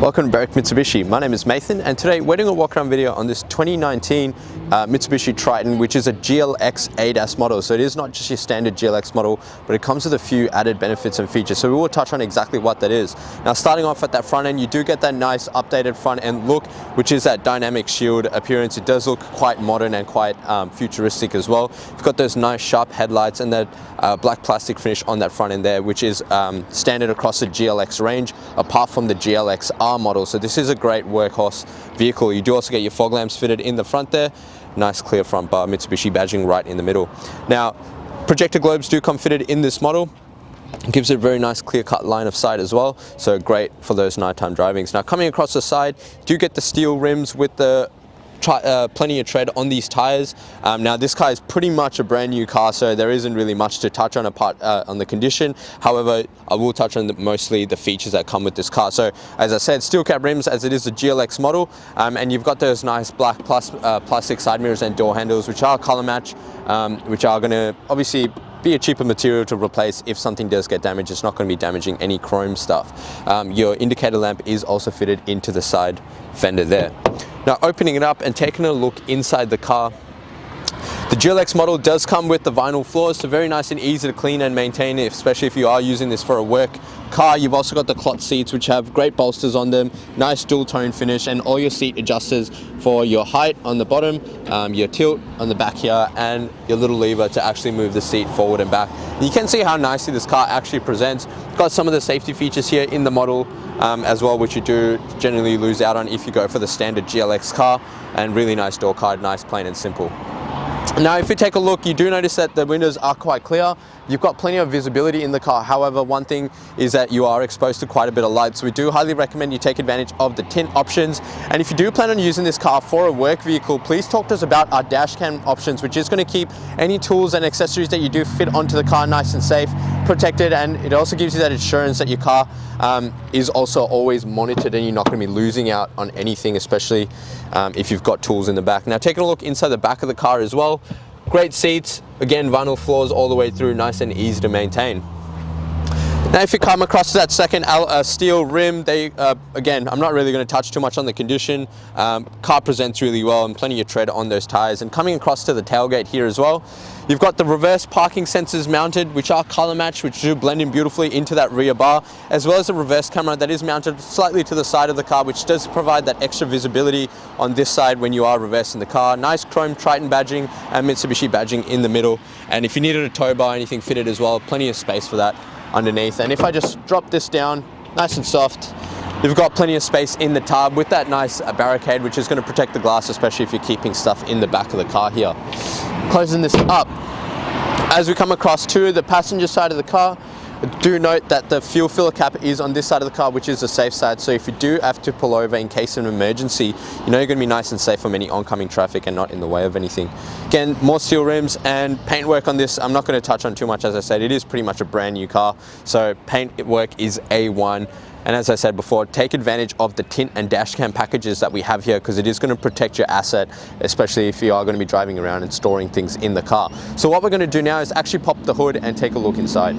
Welcome to Mitsubishi. My name is Nathan, and today we're doing a walk around video on this 2019 Mitsubishi Triton, which is a GLX ADAS model. So it is not just your standard GLX model, but it comes with a few added benefits and features. So we will touch on exactly what that is. Now, starting off at that front end, you do get that nice updated front end look, which is that dynamic shield appearance. It does look quite modern and quite futuristic as well. You've got those nice sharp headlights and that black plastic finish on that front end there, which is standard across the GLX range, apart from the GLX model. So this is a great workhorse vehicle. You do also get your fog lamps fitted in the front there. Nice clear front bar, Mitsubishi badging right in the middle. Now, projector globes do come fitted in this model. It gives it a very nice clear-cut line of sight as well, so great for those nighttime drivings. Now, coming across the side, you do get the steel rims with the plenty of tread on these tires. Now this car is pretty much a brand new car, so there isn't really much to touch on apart on the condition. However, I will touch on mostly the features that come with this car. So as I said, steel cap rims as it is a GLX model, and you've got those nice black plastic side mirrors and door handles, which are color match, which are going to obviously be a cheaper material to replace if something does get damaged. It's not going to be damaging any chrome stuff. Your indicator lamp is also fitted into the side fender there. Now, opening it up and taking a look inside the car, the GLX model does come with the vinyl floors, so very nice and easy to clean and maintain, especially if you are using this for a work car. You've also got the cloth seats, which have great bolsters on them, nice dual tone finish, and all your seat adjusters for your height on the bottom, your tilt on the back here, and your little lever to actually move the seat forward and back. And you can see how nicely this car actually presents. Got some of the safety features here in the model as well, which you do generally lose out on if you go for the standard GLX car, and really nice door card, nice, plain and simple. Now, if you take a look, you do notice that the windows are quite clear. You've got plenty of visibility in the car. However, one thing is that you are exposed to quite a bit of light. So we do highly recommend you take advantage of the tint options. And if you do plan on using this car for a work vehicle, please talk to us about our dash cam options, which is going to keep any tools and accessories that you do fit onto the car nice and safe, protected. And it also gives you that assurance that your car is also always monitored and you're not going to be losing out on anything, especially if you've got tools in the back. Now, taking a look inside the back of the car as well. Great seats, again, vinyl floors all the way through, nice and easy to maintain. Now, if you come across that second steel rim, again, I'm not really going to touch too much on the condition. Car presents really well and plenty of tread on those tires. And coming across to the tailgate here as well, you've got the reverse parking sensors mounted, which are color matched, which do blend in beautifully into that rear bar, as well as a reverse camera that is mounted slightly to the side of the car, which does provide that extra visibility on this side when you are reversing the car. Nice chrome Triton badging and Mitsubishi badging in the middle. And if you needed a tow bar, anything fitted as well, plenty of space for that underneath. And if I just drop this down nice and soft, you've got plenty of space in the tub with that nice barricade, which is going to protect the glass, especially if you're keeping stuff in the back of the car here. Closing this up, as we come across to the passenger side of the car, do note that the fuel filler cap is on this side of the car, which is the safe side. So if you do have to pull over in case of an emergency, you know you're going to be nice and safe from any oncoming traffic and not in the way of anything. Again, more steel rims and paintwork on this. I'm not going to touch on too much. As I said, it is pretty much a brand new car, so paint work is A1. And as I said before, take advantage of the tint and dash cam packages that we have here, because it is going to protect your asset, especially if you are going to be driving around and storing things in the car. So what we're going to do now is actually pop the hood and take a look inside.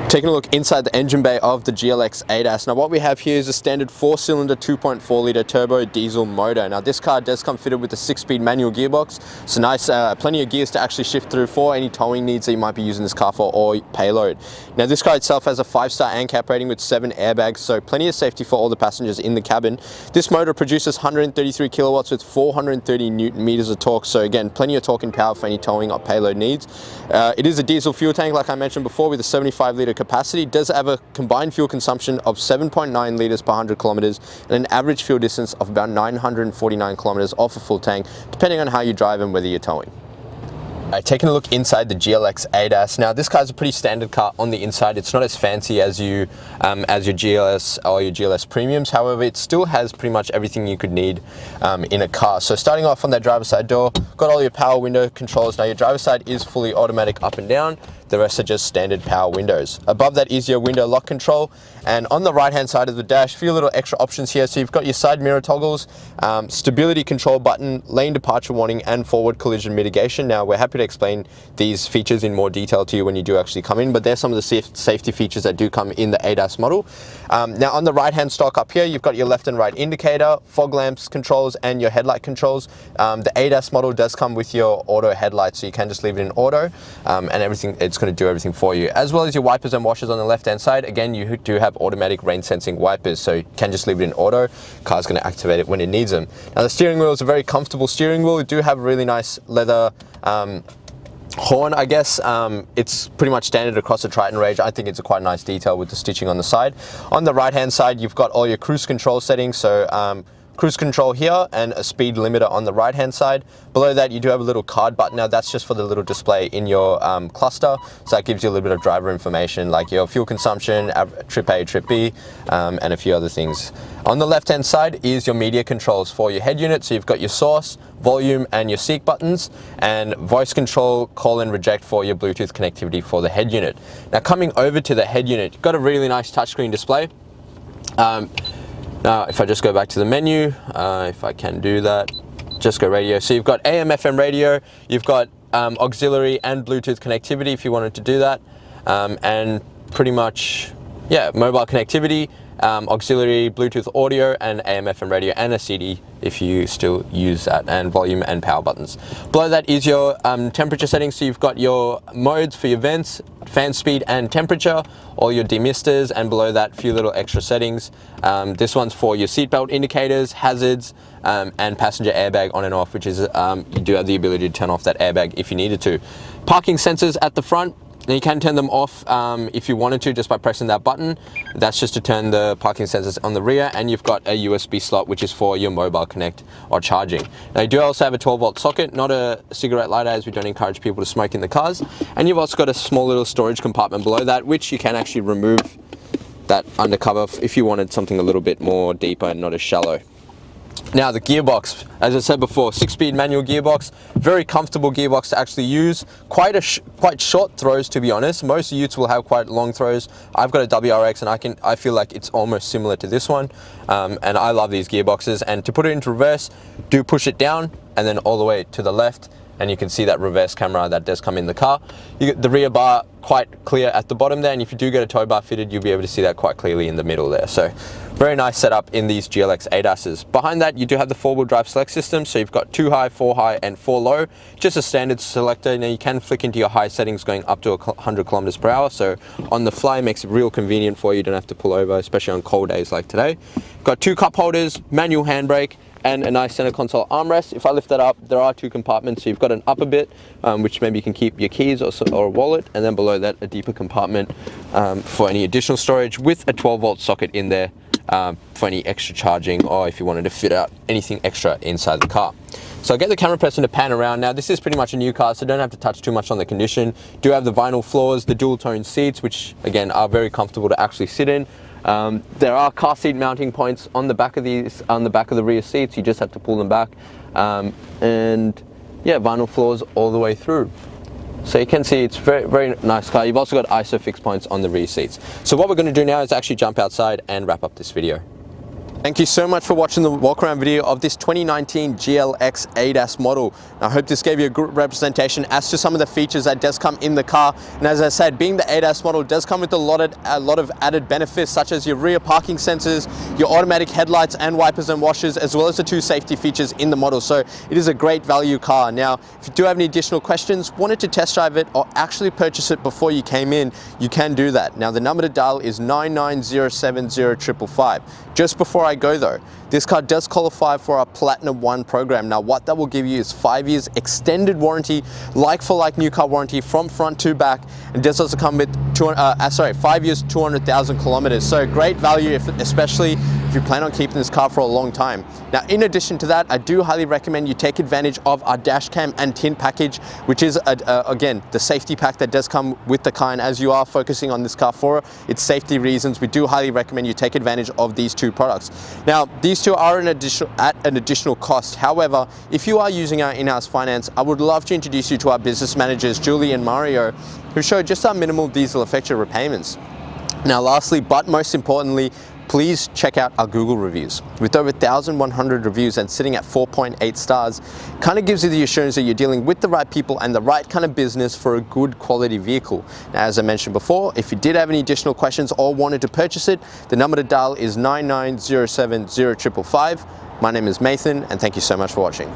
Taking a look inside the engine bay of the GLX ADAS. Now, what we have here is a standard 4-cylinder 2.4 litre turbo diesel motor. Now, this car does come fitted with a 6-speed manual gearbox. So nice, plenty of gears to actually shift through for any towing needs that you might be using this car for, or payload. Now, this car itself has a 5-star ANCAP rating with 7 airbags, so plenty of safety for all the passengers in the cabin. This motor produces 133 kilowatts with 430 newton meters of torque. So again, plenty of torque and power for any towing or payload needs. It is a diesel fuel tank, like I mentioned before, with a 75 litre capacity. It does have a combined fuel consumption of 7.9 litres per 100 kilometers and an average fuel distance of about 949 kilometers off a full tank, depending on how you drive and whether you're towing. Taking a look inside the GLX ADAS. Now, this car is a pretty standard car on the inside. It's not as fancy as your GLS or your GLS premiums. However, it still has pretty much everything you could need in a car. So starting off on that driver's side door, got all your power window controls. Now, your driver's side is fully automatic up and down. The rest are just standard power windows. Above that is your window lock control, and on the right hand side of the dash, a few little extra options here. So you've got your side mirror toggles, stability control button, lane departure warning, and forward collision mitigation. Now we're happy to explain these features in more detail to you when you do actually come in, but there's some of the safety features that do come in the ADAS model. Now on the right hand stock up here, you've got your left and right indicator, fog lamps controls, and your headlight controls. The ADAS model does come with your auto headlights, so you can just leave it in auto, and everything, it's going to do everything for you, as well as your wipers and washers on the left hand side. Again, you do have automatic rain sensing wipers, so you can just leave it in auto. Car's going to activate it when it needs them. Now the steering wheel is a very comfortable steering wheel. You do have a really nice leather horn, I guess. It's pretty much standard across the Triton range. I think it's a quite nice detail with the stitching on the side. On the right hand side, you've got all your cruise control settings, so cruise control here and a speed limiter on the right hand side. Below that you do have a little card button. Now that's just for the little display in your cluster, so that gives you a little bit of driver information like your fuel consumption, trip A, trip B, and a few other things. On the left hand side is your media controls for your head unit. So you've got your source, volume, and your seek buttons, and voice control, call and reject for your Bluetooth connectivity for the head unit. Now coming over to the head unit, you've got a really nice touchscreen display. Now, if I just go back to the menu, if I can do that, just go radio. So you've got AM, FM radio, you've got auxiliary and Bluetooth connectivity if you wanted to do that, and pretty much, yeah, mobile connectivity, auxiliary, Bluetooth audio, and AM, FM radio, and a CD if you still use that, and volume and power buttons. Below that is your temperature settings. So you've got your modes for your vents, fan speed and temperature, all your demisters, and below that, a few little extra settings. This one's for your seatbelt indicators, hazards, and passenger airbag on and off, which is, you do have the ability to turn off that airbag if you needed to. Parking sensors at the front. Now you can turn them off if you wanted to, just by pressing that button. That's just to turn the parking sensors on the rear, and you've got a USB slot, which is for your mobile connect or charging. Now you do also have a 12-volt socket, not a cigarette lighter, as we don't encourage people to smoke in the cars. And you've also got a small little storage compartment below that, which you can actually remove that undercover if you wanted something a little bit more deeper and not as shallow. Now the gearbox, as I said before, 6-speed manual gearbox, very comfortable gearbox to actually use. Quite short throws, to be honest. Most utes will have quite long throws. I've got a WRX and I feel like it's almost similar to this one, and I love these gearboxes. And to put it into reverse, do push it down and then all the way to the left, and you can see that reverse camera that does come in the car. You get the rear bar quite clear at the bottom there, and if you do get a tow bar fitted, you'll be able to see that quite clearly in the middle there. So very nice setup in these GLX ADASs. Behind that, you do have the 4-wheel drive select system, so you've got 2 high, 4 high, and 4 low. Just a standard selector. Now you can flick into your high settings going up to 100 kilometers per hour, so on the fly, it makes it real convenient for you. You don't have to pull over, especially on cold days like today. Got 2 cup holders, manual handbrake, and a nice center console armrest. If I lift that up, there are 2 compartments. So you've got an upper bit, which maybe you can keep your keys or a wallet, and then below that, a deeper compartment for any additional storage, with a 12-volt socket in there for any extra charging, or if you wanted to fit out anything extra inside the car. So I'll get the camera person to pan around. Now this is pretty much a new car, so don't have to touch too much on the condition. Do have the vinyl floors, the dual tone seats, which again are very comfortable to actually sit in. There are car seat mounting points on the back of these, on the back of the rear seats. You just have to pull them back, and yeah, vinyl floors all the way through. So you can see it's very nice car. You've also got ISO fixed points on the rear seats. So what we're going to do now is actually jump outside and wrap up this video. Thank you so much for watching the walk around video of this 2019 GLX ADAS model. I hope this gave you a good representation as to some of the features that does come in the car. And as I said, being the ADAS model does come with a lot of added benefits, such as your rear parking sensors, your automatic headlights and wipers and washers, as well as the 2 safety features in the model. So it is a great value car. Now, if you do have any additional questions, wanted to test drive it or actually purchase it before you came in, you can do that. Now the number to dial is 9907055. Just before I go though, this car does qualify for our Platinum 1 program. Now what that will give you is 5 years extended warranty, like for like new car warranty from front to back. It does also come with 5 years, 200,000 kilometers. So great value, especially if you plan on keeping this car for a long time. Now, in addition to that, I do highly recommend you take advantage of our dash cam and tint package, which is again the safety pack that does come with the car. And as you are focusing on this car for its safety reasons, we do highly recommend you take advantage of these two products. Now, these two are at an additional cost. However, if you are using our in-house finance, I would love to introduce you to our business managers, Julie and Mario, who show just our minimal diesel effective repayments. Now, lastly, but most importantly, please check out our Google reviews. With over 1,100 reviews and sitting at 4.8 stars, kind of gives you the assurance that you're dealing with the right people and the right kind of business for a good quality vehicle. Now, as I mentioned before, if you did have any additional questions or wanted to purchase it, the number to dial is 99070555. My name is Nathan, and thank you so much for watching.